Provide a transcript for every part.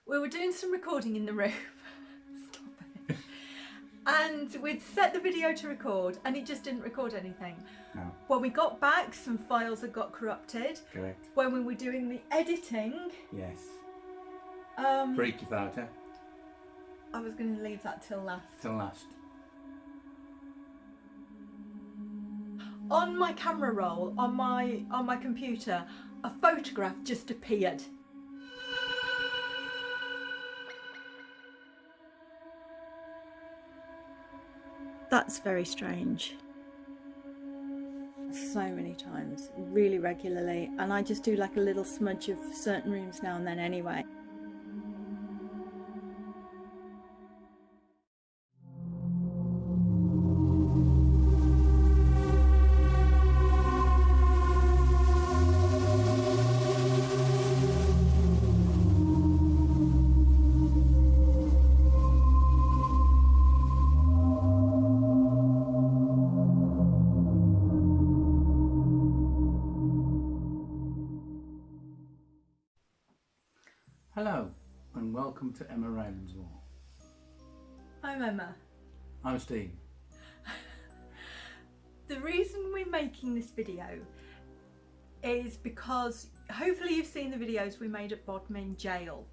We were doing some recording in the room. Stop it. And we'd set the video to record and it just didn't record anything. No. When we got back, some files had got corrupted. Correct. When we were doing the editing. Yes. Um, Freaky photo. I was going to leave that till last. Till last. On my camera roll, on my computer, a photograph just appeared. That's very strange. So many times, really regularly, and I just do like a little smudge of certain rooms now and then anyway. Hello, and welcome to Emma Ravensmore. I'm Emma. I'm Steve. The reason we're making this video is because hopefully you've seen the videos we made at Bodmin Jail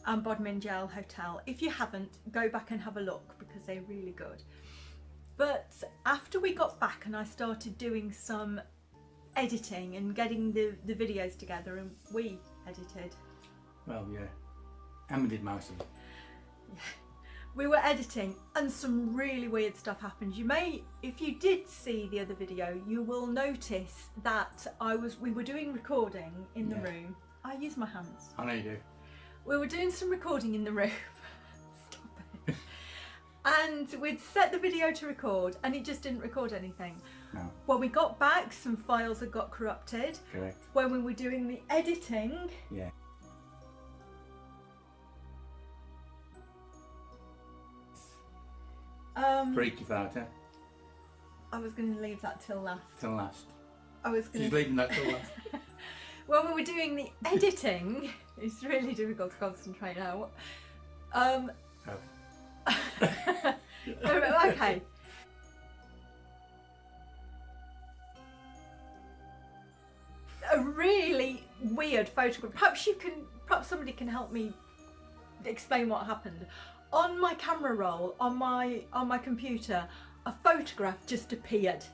and Bodmin Jail Hotel. If you haven't, go back and have a look because they're really good. But after we got back and I started doing some editing and getting the videos together, and we edited. Well, yeah. Emma did most of it. Yeah. We were editing and some really weird stuff happened. You may, if you did see the other video, you will notice that we were doing recording in the room. I use my hands. I know you do. We were doing some recording in the room. Stop it. And we'd set the video to record and it just didn't record anything. No. When we got back, some files had got corrupted. Correct. When we were doing the editing. Yeah. Freaky photo. I was going to leave that till last. Till last. I was going She's leaving that till last. When we were doing the editing, it's really difficult to concentrate now. Okay. A really weird photograph. Perhaps somebody can help me explain what happened. On my camera roll, on my computer, a photograph just appeared.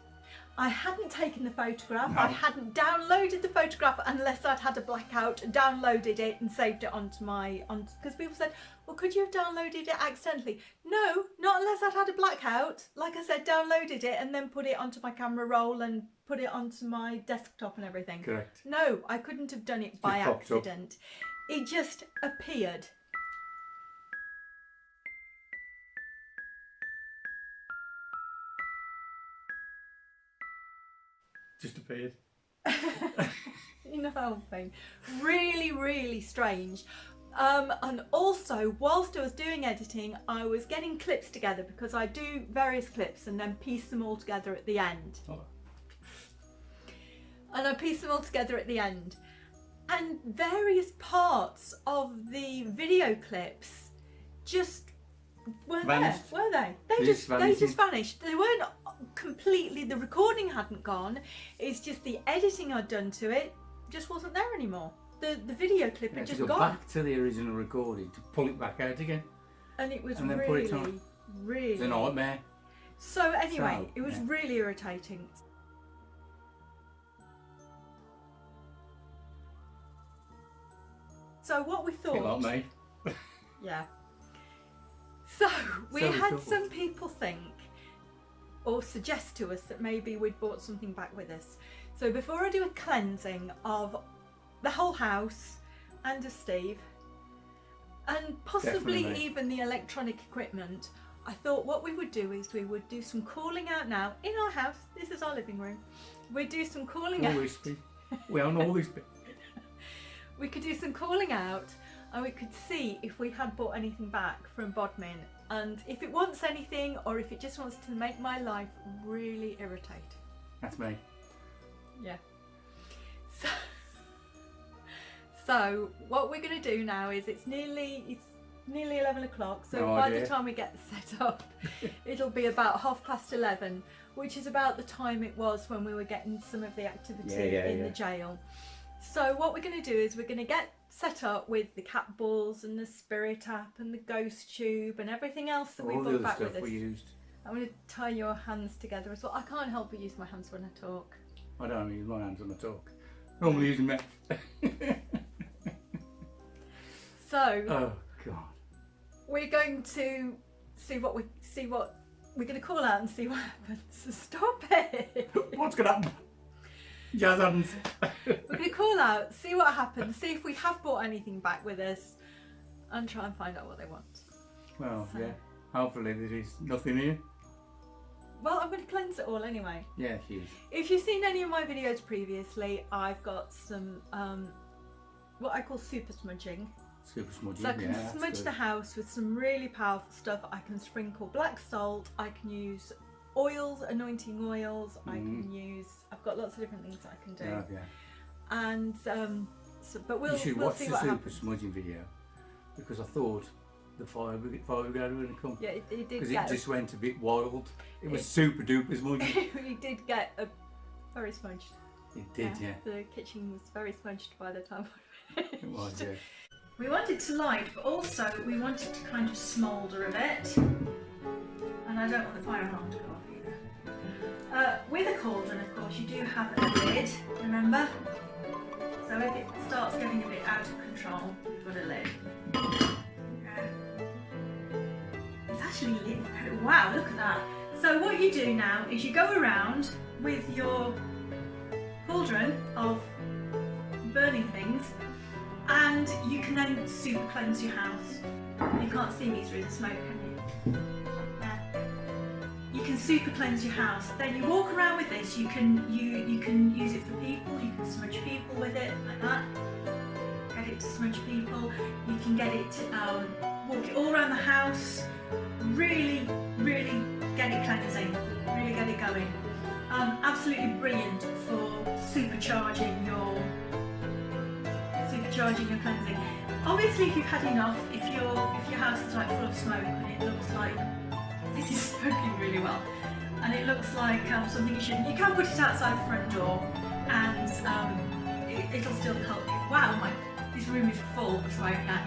I hadn't taken the photograph, no. I hadn't downloaded the photograph unless I'd had a blackout, downloaded it and saved it onto because people said, well, could you have downloaded it accidentally? No, not unless I'd had a blackout. Like I said, downloaded it and then put it onto my camera roll and put it onto my desktop and everything. Correct. No, I couldn't have done it by accident. It just appeared. Just appeared. You know, whole thing. Really, really strange. And also, whilst I was doing editing, I was getting clips together because I do various clips and then piece them all together at the end. Oh. And I piece them all together at the end. And various parts of the video clips just weren't vanished. There, were they? They just vanished. They weren't completely, the recording hadn't gone. It's just the editing I'd done to it just wasn't there anymore. The video clip had just to go gone. Back to the original recording to pull it back out again. And it was and then really, put it on. really. It's a nightmare. So anyway, it was really irritating. So what we thought. A bit like me. Yeah. So we had some people think or suggest to us that maybe we'd brought something back with us. So before I do a cleansing of the whole house and of Steve and possibly even the electronic equipment, I thought what we would do is we would do some calling out now in our house. This is our living room. We'd do some calling out. We own all this bit. We could do some calling out and we could see if we had bought anything back from Bodmin and if it wants anything or if it just wants to make my life really irritate. That's me. Yeah. So what we're going to do now is it's nearly 11 o'clock, so Oh, by dear. the time we get set up it'll be about 11:30, which is about the time it was when we were getting some of the activity in the jail. So what we're going to do is we're going to get set up with the cat balls and the spirit app and the ghost tube and everything else that we All the brought other back stuff with us. we used. I'm going to tie your hands together as well. I can't help but use my hands when I talk. I don't use my hands when I talk. Normally using my... So Oh God. we're going to see what we're going to call out and see what happens. So stop it. What's going to happen? Jazz hands. We're going to call out, see what happens, see if we have brought anything back with us, and try and find out what they want. Well, So- yeah. Hopefully there is nothing here. Well, I'm going to cleanse it all anyway. Yeah, she is. If you've seen any of my videos previously, I've got some what I call super smudging. Super smudgy. So I can yeah, smudge that's the house with some really powerful stuff. I can sprinkle black salt. I can use oils, anointing oils. I can use. I've got lots of different things that I can do. good. Yeah. And but we'll You should we'll watch see the what super happens. smudging video, because I thought the fire brigade were going to come. Yeah, it did Because get. it just went a bit wild. It was super duper smudgy. We did get very smudged. It did, yeah. The kitchen was very smudged by the time. It was, yeah. We wanted to light, but also we wanted to kind of smoulder a bit. And I don't want the fire alarm to go off either. With a cauldron, of course, you do have a lid, remember? So if it starts getting a bit out of control, you've got a lid. Okay. It's actually lit. Wow, look at that. So what you do now is you go around with your cauldron of burning things, and you can then super cleanse your house. You can't see me through the smoke, can you? Yeah. You can super cleanse your house. Then you walk around with this. You can use it for people. You can smudge people with it like that. Get it to smudge people. You can get it walk it all around the house. Really, really get it cleansing. Really get it going. Absolutely brilliant for supercharging your cleansing. Obviously, if you've had enough, if your house is like full of smoke and it looks like this is smoking really well, and it looks like something you shouldn't, you can put it outside the front door, and it'll still help you. Wow, this room is full of smoke now.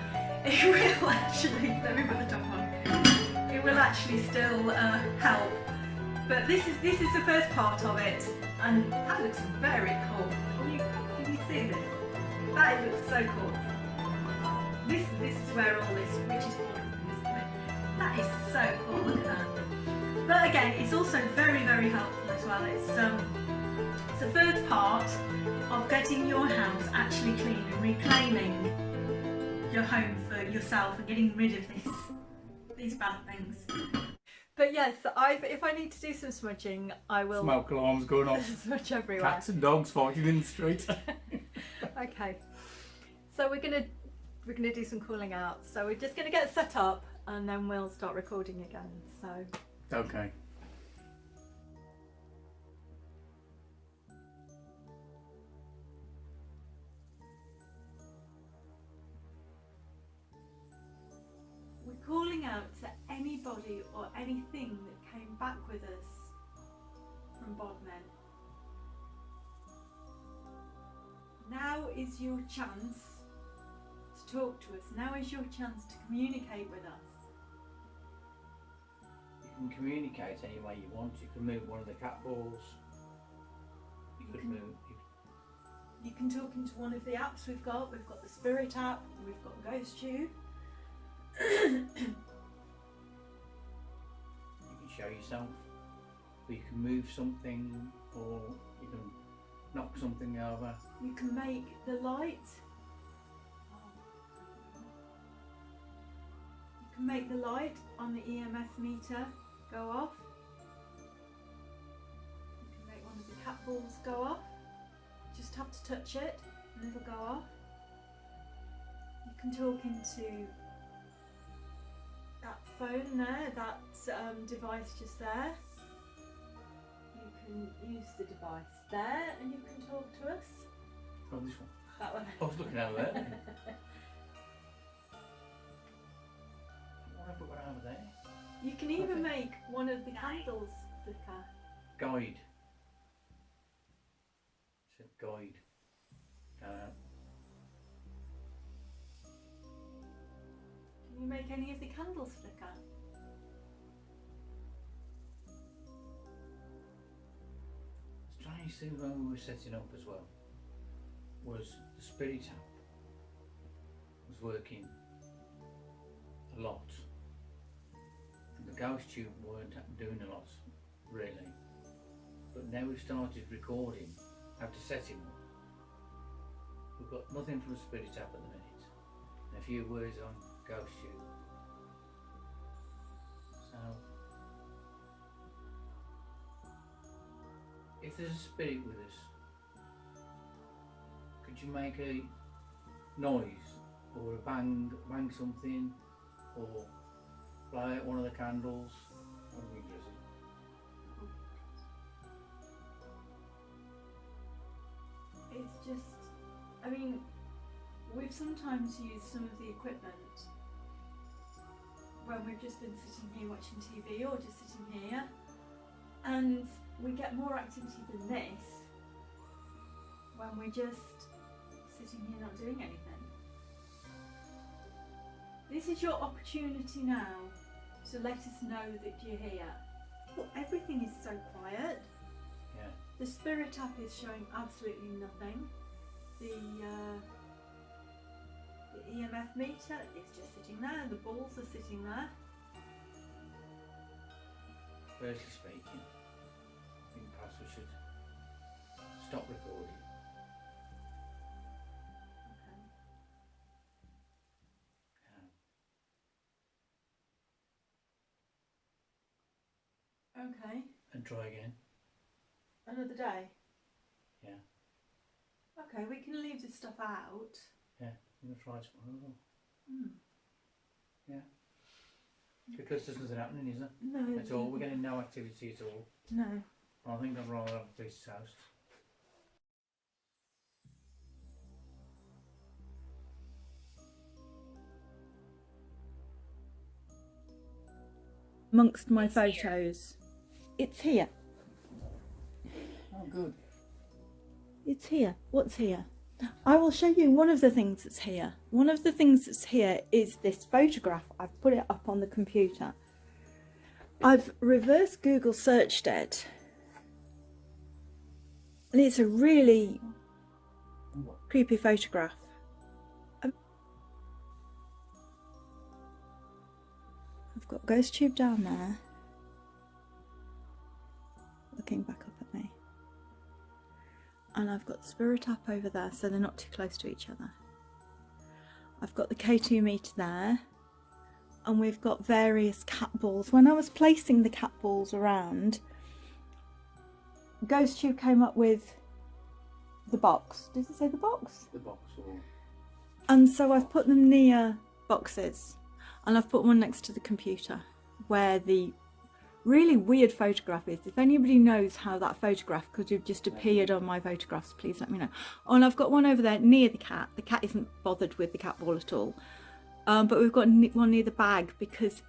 It will actually. Let me put the top on. It will actually still help. But this is the first part of it, and that looks very cool. Can you see this? That looks so cool. This is where all this witch's cauldron comes in. That is so cool. Look at that. But again, it's also very, very helpful as well. It's the first part of getting your house actually clean and reclaiming your home for yourself and getting rid of these bad things. But yes, if I need to do some smudging, I will. Smoke alarms going off. Smudge everywhere. Cats and dogs fighting in the street. Okay, so we're gonna do some cooling out. So we're just gonna get set up, and then we'll start recording again. So. Okay. We're calling out to anybody or anything that came back with us from Bodmin. Now is your chance to talk to us. Now is your chance to communicate with us. You can communicate any way you want. You can move one of the cat balls. You could move. You can talk into one of the apps we've got. We've got the Spirit app, we've got Ghost Tube. You can show yourself, or you can move something, or you can knock something over. You can make the light. You can make the light on the EMF meter go off. You can make one of the cat balls go off. You just have to touch it and it'll go off. You can talk into that phone there, that device just there. You can use the device there and you can talk to us. Oh, this one. That one. I was looking over there. Why put one over there? You can even Okay. make one of the candles flicker. Guide. It said guide. Can you make any of the candles flicker? The strange thing when we were setting up as well was the spirit app was working a lot. And the ghost tube weren't doing a lot, really. But now we've started recording how to set him up. We've got nothing from the spirit app at the minute. And a few words on ghost tube. So if there's a spirit with us, could you make a noise or a bang something, or blow out one of the candles? I'd be interested. It's just, I mean, we've sometimes used some of the equipment when we've just been sitting here watching TV or just sitting here, and we get more activity than this when we're just sitting here not doing anything. This is your opportunity now to let us know that you're here. Well, everything is so quiet. Yeah. The spirit app is showing absolutely nothing. The EMF meter is just sitting there. The balls are sitting there. Firstly speaking, I think perhaps we should stop recording. Okay. And try again. Another day. Yeah. Okay, we can leave this stuff out. Yeah, I'm gonna try tomorrow. Hmm. Yeah. Because there's nothing happening, is there? No. At all. We're getting no activity at all. No. I think I'd rather have a piece of toast. Amongst my photos. It's here. Oh, good. It's here. What's here? I will show you one of the things that's here. One of the things that's here is this photograph. I've put it up on the computer. I've reverse Google searched it. And it's a really creepy photograph. I've got Ghost Tube down there, looking back up at me. And I've got the Spirit App over there, so they're not too close to each other. I've got the K2 meter there, and we've got various cat balls. When I was placing the cat balls around, Ghost Tube came up with the box. Did it say the box? The box or... And so I've put them near boxes, and I've put one next to the computer where the really weird photograph is. If anybody knows how that photograph could have just appeared on my photographs, please let me know. Oh, and I've got one over there near the cat. The cat isn't bothered with the cat ball at all. But we've got one near the bag because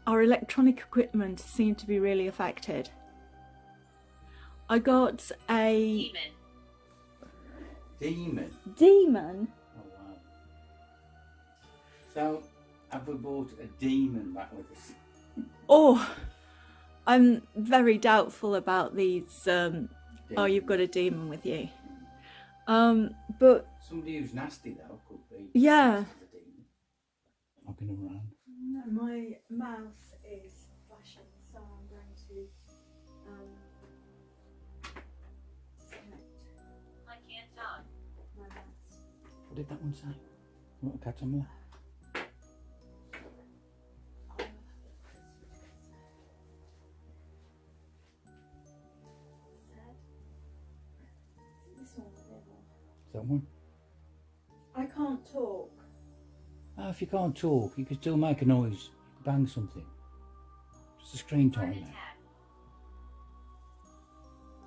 our electronic equipment seemed to be really affected. I got a... Demon? Demon? Oh, wow. So, have we brought a demon back with us? Oh, I'm very doubtful about these. Oh, you've got a demon with you. But Somebody who's nasty though could be. yeah. A demon. Knocking around. No, my mouse is flashing, so I'm going to disconnect I can't talk. my mouse. What did that one say? You want a cat on the lap? That one? I can't talk. Oh, if you can't talk, you can still make a noise. Bang something. Just a screen time now.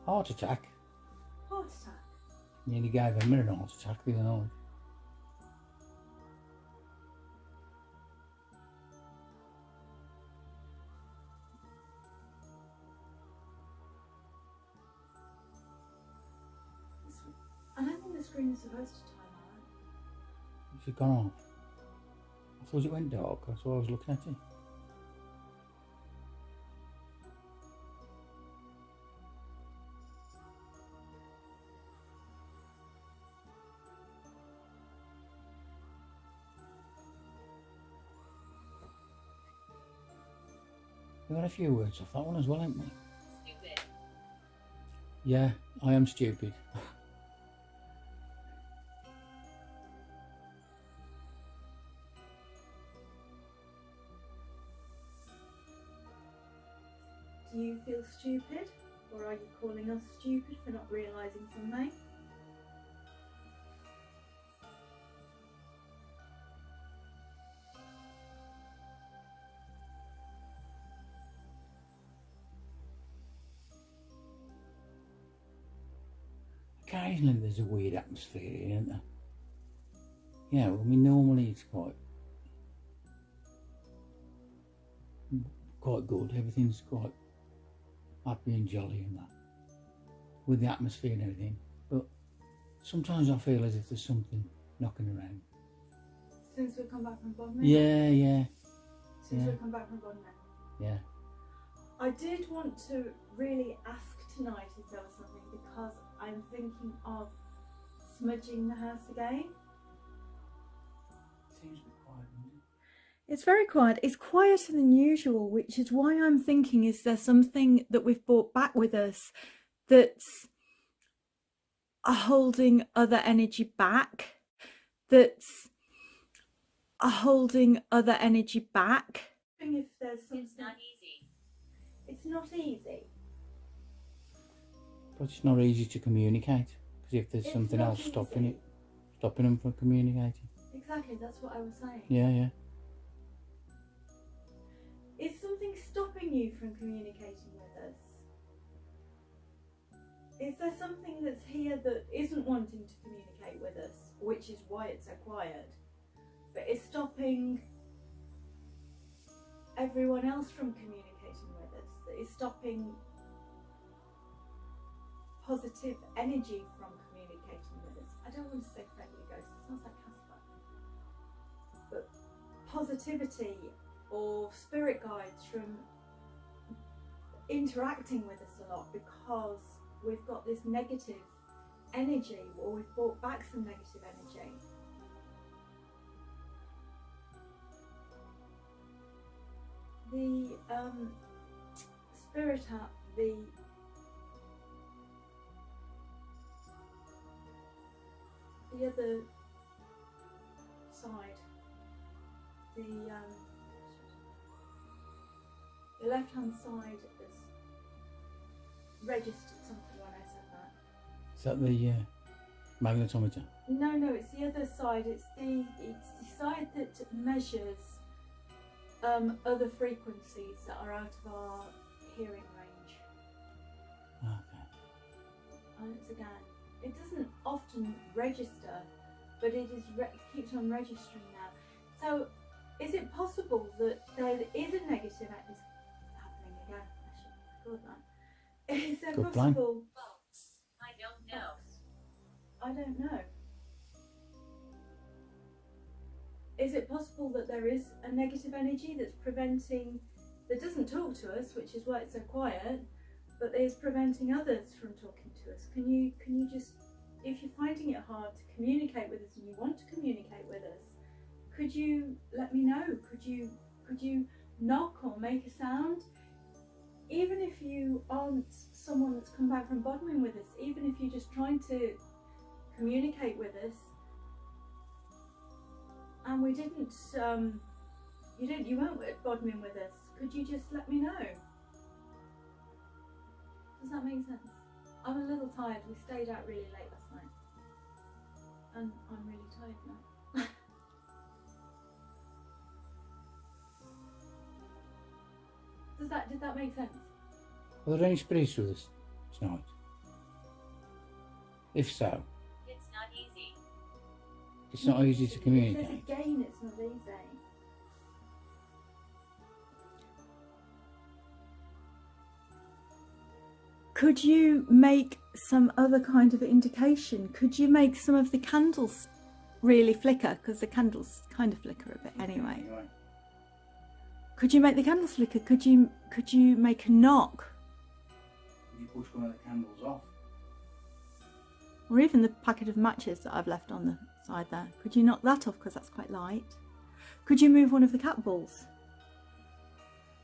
Heart attack? Heart attack. Nearly gave him a heart attack the other night. I don't think the screen is supposed to time out. Has it gone off? I thought it went dark, that's why I was looking at it. We've had a few words off that one as well, haven't we? Stupid. Yeah, I am stupid. Do you feel stupid? Or are you calling us stupid for not realising something? Occasionally there's a weird atmosphere here, isn't there? Yeah, well, I mean, normally it's quite good. Everything's quite happy and jolly and that, with the atmosphere and everything. But sometimes I feel as if there's something knocking around. Since we've come back from Bodmin? Yeah. Since we've come back from Bodmin? Yeah. I did want to really ask tonight if there was something, because I'm thinking of smudging the house again. Seems a bit quiet, doesn't it? It's very quiet. It's quieter than usual, which is why I'm thinking, is there something that we've brought back with us that's holding other energy back? That's holding other energy back? If there's something... It's not easy. It's not easy. But it's not easy to communicate, because if there's It's something not else stopping easy. them from communicating. Exactly, that's what I was saying. Yeah. Is something stopping you from communicating with us? Is there something that's here that isn't wanting to communicate with us, which is why it's so quiet, but is stopping everyone else from communicating with us, that is stopping positive energy from communicating with us? I don't want to say friendly ghost, it sounds like Casper, but positivity or spirit guides from interacting with us a lot, because we've got this negative energy, or we've brought back some negative energy. The spirit at the other side, the left hand side has registered something when I said that. Is that the magnetometer? No, it's the other side. It's the side that measures other frequencies that are out of our hearing range. Okay. And it's again, it doesn't often register, but it keeps on registering now. So, is it possible that there is a negative atmosphere happening again? I should record that. Is there Good plan. possible? Folks, I don't know. I don't know. Is it possible that there is a negative energy that's preventing, that doesn't talk to us, which is why it's so quiet, but is preventing others from talking to us? Can you just, if you're finding it hard to communicate with us and you want to communicate with us, could you let me know? Could you knock or make a sound? Even if you aren't someone that's come back from Bodmin with us, even if you're just trying to communicate with us, and we didn't, you weren't at Bodmin with us, could you just let me know? Does that make sense? I'm a little tired. We stayed out really late last night, and I'm really tired now. Did that make sense? Are there any spirits with us tonight? If so, It's not easy to It says communicate. again, it's not easy. Could you make some other kind of indication? Could you make some of the candles really flicker? Because the candles kind of flicker a bit anyway. Could you make the candles flicker? Could you make a knock? You push one of the candles off. Or even the packet of matches that I've left on the side there. Could you knock that off because that's quite light? Could you move one of the cat balls?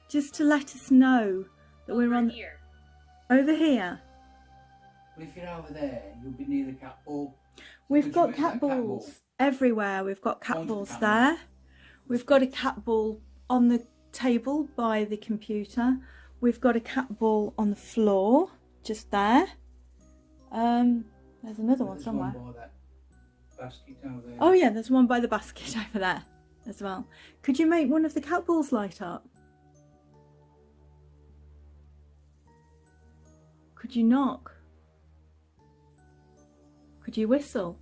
Just to let us know that we're on Here. over here. Well, if you're over there, you'll be near the cat ball. We've Could you got make cat that balls everywhere. We've got cat Point the balls cat there. We've got a cat ball on the table by the computer. We've got a cat ball on the floor just there. There's another one There's somewhere. One by that basket over there. Oh yeah, there's one by the basket over there as well. Could you make one of the cat balls light up? Could you knock? Could you whistle?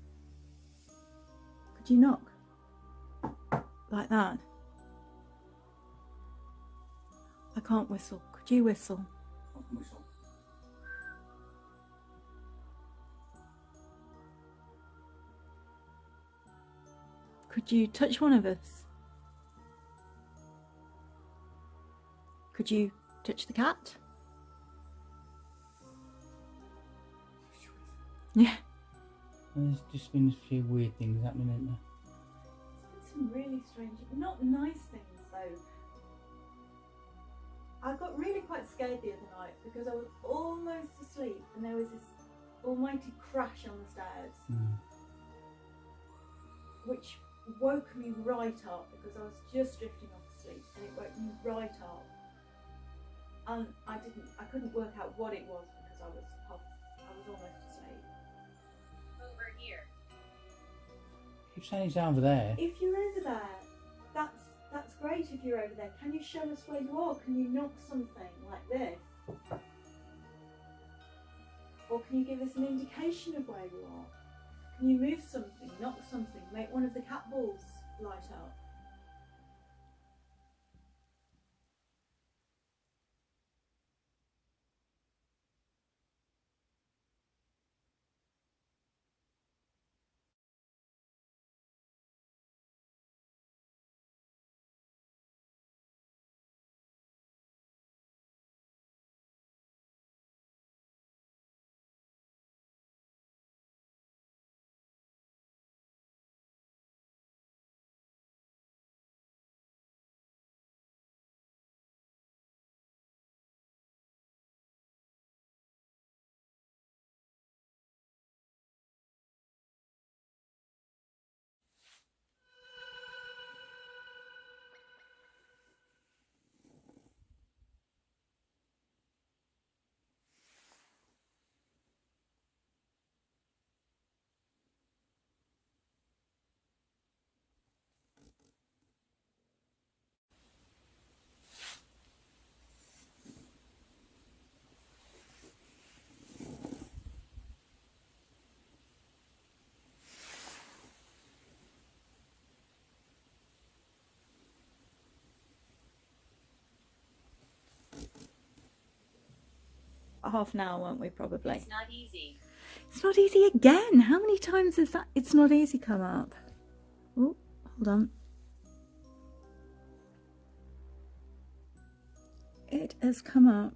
Could you knock? Like that? I can't whistle. Could you whistle? I can whistle. Could you touch one of us? Could you touch the cat? Yeah. There's just been a few weird things happening, isn't there? Some really strange, not nice things though. I got really quite scared the other night because I was almost asleep and there was this almighty crash on the stairs, which woke me right up because I was just drifting off to sleep and it woke me right up. And I couldn't work out what it was because I was almost asleep. Over here. Keep saying it's over there. If you're over there, that's great if you're over there. Can you show us where you are? Can you knock something like this? Or can you give us an indication of where you are? Can you move something, knock something, make one of the cat balls light up? Half an hour, won't we, probably? It's not easy. It's not easy again. How many times has that it's not easy come up? Oh, hold on. It has come up.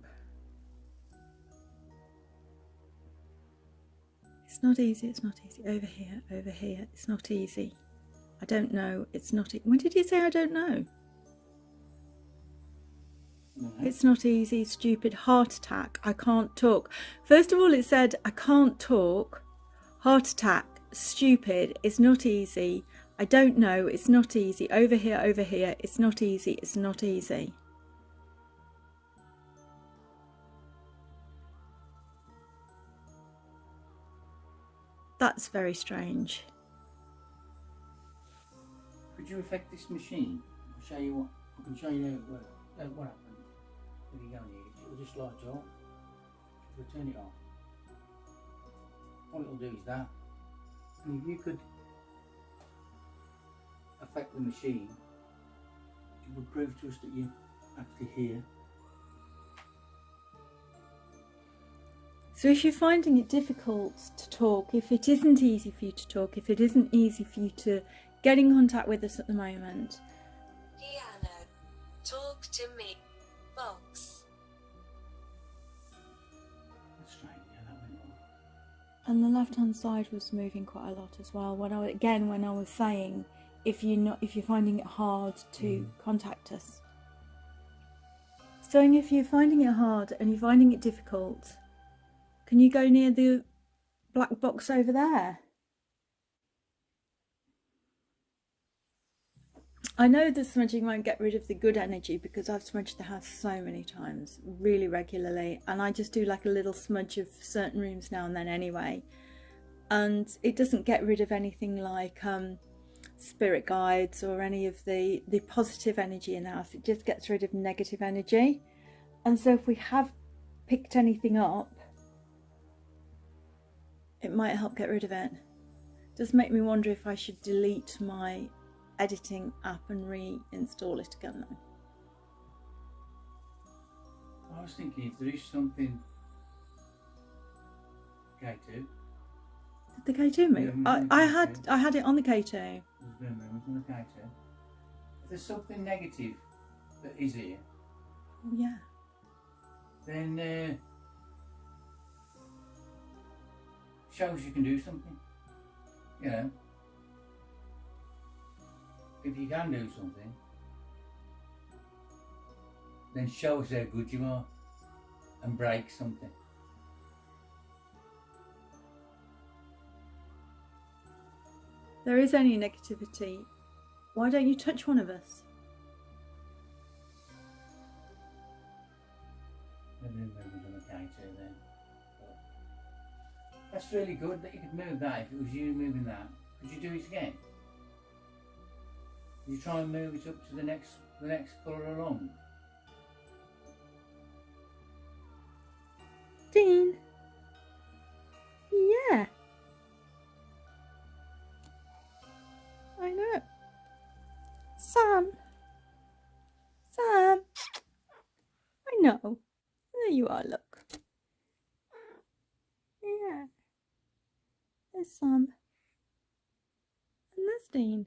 It's not easy, it's not easy. Over here, it's not easy. I don't know, it's not when did you say I don't know? It's not easy, stupid, heart attack, I can't talk. First of all, it said, I can't talk, heart attack, stupid, it's not easy, I don't know, it's not easy, over here, it's not easy, it's not easy. That's very strange. Could you affect this machine? I'll show you what. I can show you what happened. When you go in here, it will just light up. We'll turn it off. All it'll do is that. And if you could affect the machine, it would prove to us that you're actually here. So if you're finding it difficult to talk, if it isn't easy for you to talk, if it isn't easy for you to get in contact with us at the moment. Piano. Talk to me. Box. That's strange, yeah, that went on. And the left-hand side was moving quite a lot as well. When I was saying, if you're finding it hard to contact us. So if you're finding it hard and you're finding it difficult, can you go near the black box over there? I know the smudging won't get rid of the good energy because I've smudged the house so many times, really regularly, and I just do like a little smudge of certain rooms now and then anyway. And it doesn't get rid of anything like spirit guides or any of the positive energy in the house. It just gets rid of negative energy. And so if we have picked anything up, it might help get rid of it. It does make me wonder if I should delete my editing app and reinstall it again though. I was thinking if there is something. K2. Did the K2 move? I had it on the K2. There's been a movement on the K2. If there's something negative that is here, Oh yeah. then shows you can do something. You know. If you can do something, then show us how good you are and break something. There is any negativity. Why don't you touch one of us? Maybe moving on the K2 then. But that's really good that you could move that. If it was you moving that, could you do it again? You try and move it up to the next colour along. Dean. Yeah. I know. Sam. Sam. I know. There you are, look. Yeah. There's Sam. And there's Dean.